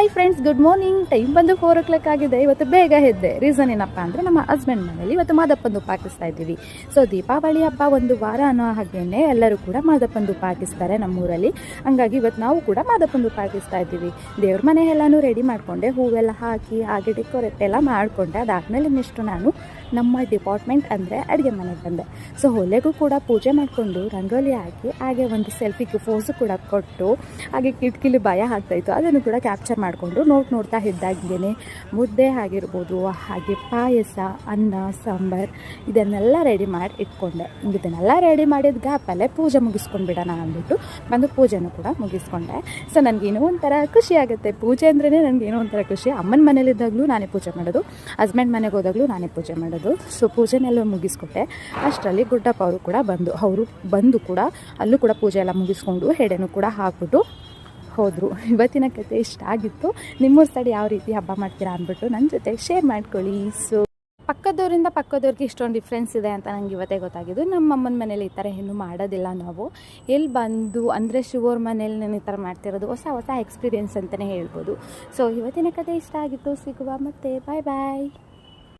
Hi friends, good morning. Time ಬಂದು 4 o'clock ಆಗಿದೆ. ಇವತ್ತು ಬೇಗ ಎದ್ದೆ. ರೀಸನ್ ಏನಪ್ಪ ಅಂದರೆ ನಮ್ಮ ಹಸ್ಬೆಂಡ್ ಮನೇಲಿ ಇವತ್ತು ಮಾದಪ್ಪಂದು ಪಾಕಿಸ್ತಾ ಇದ್ದೀವಿ. ಸೊ ದೀಪಾವಳಿ ಹಬ್ಬ ಒಂದು ವಾರ ಅನ್ನೋ ಹಾಗೇನೆ ಎಲ್ಲರೂ ಕೂಡ ಮಾದಪ್ಪಂದು ಪಾಕಿಸ್ತಾರೆ ನಮ್ಮೂರಲ್ಲಿ. ಹಂಗಾಗಿ ಇವತ್ತು ನಾವು ಕೂಡ ಮಾದಪ್ಪಂದು ಪಾಕಿಸ್ತಾ ಇದ್ದೀವಿ. ದೇವ್ರ ಮನೆ ಎಲ್ಲನೂ ರೆಡಿ ಮಾಡಿಕೊಂಡೆ, ಹೂವೆಲ್ಲ ಹಾಕಿ ಹಾಗೆ ಡೆಕೋರೇಟ್ ಎಲ್ಲ ಮಾಡಿಕೊಂಡೆ. ಅದಾದಮೇಲೆ ನೆಕ್ಸ್ಟು ನಾನು ನಮ್ಮ ಡಿಪಾರ್ಟ್ಮೆಂಟ್ ಅಂದರೆ ಅಡುಗೆ ಮನೆಗೆ ಬಂದೆ. ಸೊ ಹೊಲೆಗೂ ಕೂಡ ಪೂಜೆ ಮಾಡಿಕೊಂಡು ರಂಗೋಲಿ ಹಾಕಿ ಹಾಗೆ ಒಂದು ಸೆಲ್ಫಿಗೆ ಫೋಸು ಕೂಡ ಕೊಟ್ಟು ಹಾಗೆ ಕಿಟಕಿಲಿ ಭಯ ಆಗ್ತಾಯಿತ್ತು, ಅದನ್ನು ಕೂಡ ಕ್ಯಾಪ್ಚರ್ ಮಾಡಿಕೊಂಡು ನೋಡ್ತಾ ಇದ್ದಾಗೇ ಮುದ್ದೆ ಆಗಿರ್ಬೋದು, ಹಾಗೆ ಪಾಯಸ, ಅನ್ನ, ಸಾಂಬಾರು ಇದನ್ನೆಲ್ಲ ರೆಡಿ ಮಾಡಿ ಇಟ್ಕೊಂಡೆ. ಇದನ್ನೆಲ್ಲ ರೆಡಿ ಮಾಡಿದ ಗ್ಯಾಪಲ್ಲೇ ಪೂಜೆ ಮುಗಿಸ್ಕೊಂಡ್ಬಿಡೋಣ ಅಂದ್ಬಿಟ್ಟು ಬಂದು ಪೂಜೆನೂ ಕೂಡ ಮುಗಿಸ್ಕೊಂಡೆ. ಸೊ ನನಗೇನೋ ಒಂಥರ ಖುಷಿ ಆಗುತ್ತೆ. ಪೂಜೆ ಅಂದ್ರೇ ನನಗೇನೋ ಒಂಥರ ಖುಷಿ. ಅಮ್ಮನ ಮನೇಲಿದ್ದಾಗಲೂ ನಾನೇ ಪೂಜೆ ಮಾಡೋದು, ಹಸ್ಬೆಂಡ್ ಮನೆಗೆ ಹೋದಾಗಲೂ ನಾನೇ ಪೂಜೆ ಮಾಡೋದು. ಸೊ ಪೂಜೆನೆಲ್ಲ ಮುಗಿಸ್ಕೊಟ್ಟೆ. ಅಷ್ಟರಲ್ಲಿ ಗುಡ್ಡಪ್ಪ ಅವರು ಕೂಡ ಬಂದು ಕೂಡ ಅಲ್ಲೂ ಕೂಡ ಪೂಜೆ ಎಲ್ಲ ಮುಗಿಸ್ಕೊಂಡು ಹೆಡೆನೂ ಕೂಡ ಹಾಕ್ಬಿಟ್ಟು ಹೋದರು. ಇವತ್ತಿನ ಕತೆ ಇಷ್ಟ ಆಗಿತ್ತು. ನಿಮ್ಮೂರ ಸೈಡ್ ಯಾವ ರೀತಿ ಹಬ್ಬ ಮಾಡ್ತೀರಾ ಅಂದ್ಬಿಟ್ಟು ನನ್ನ ಜೊತೆ ಶೇರ್ ಮಾಡ್ಕೊಳ್ಳಿ. ಸೊ ಪಕ್ಕದವ್ರಿಗೆ ಇಷ್ಟೊಂದು ಡಿಫ್ರೆನ್ಸ್ ಇದೆ ಅಂತ ನನಗೆ ಇವತ್ತೇ ಗೊತ್ತಾಗಿದ್ದು. ನಮ್ಮ ಅಮ್ಮನ ಮನೇಲಿ ಈ ಥರ ಏನು ಮಾಡೋದಿಲ್ಲ ನಾವು. ಎಲ್ಲಿ ಬಂದು ಅಂದರೆ ಶಿವೋರ್ ಮನೇಲಿ ನಾನು ಈ ಥರ ಮಾಡ್ತಿರೋದು ಹೊಸ ಎಕ್ಸ್ಪೀರಿಯೆನ್ಸ್ ಅಂತಲೇ ಹೇಳ್ಬೋದು. ಸೊ ಇವತ್ತಿನ ಕತೆ ಇಷ್ಟ ಆಗಿತ್ತು. ಸಿಗುವ ಮತ್ತೆ. ಬಾಯ್ ಬಾಯ್.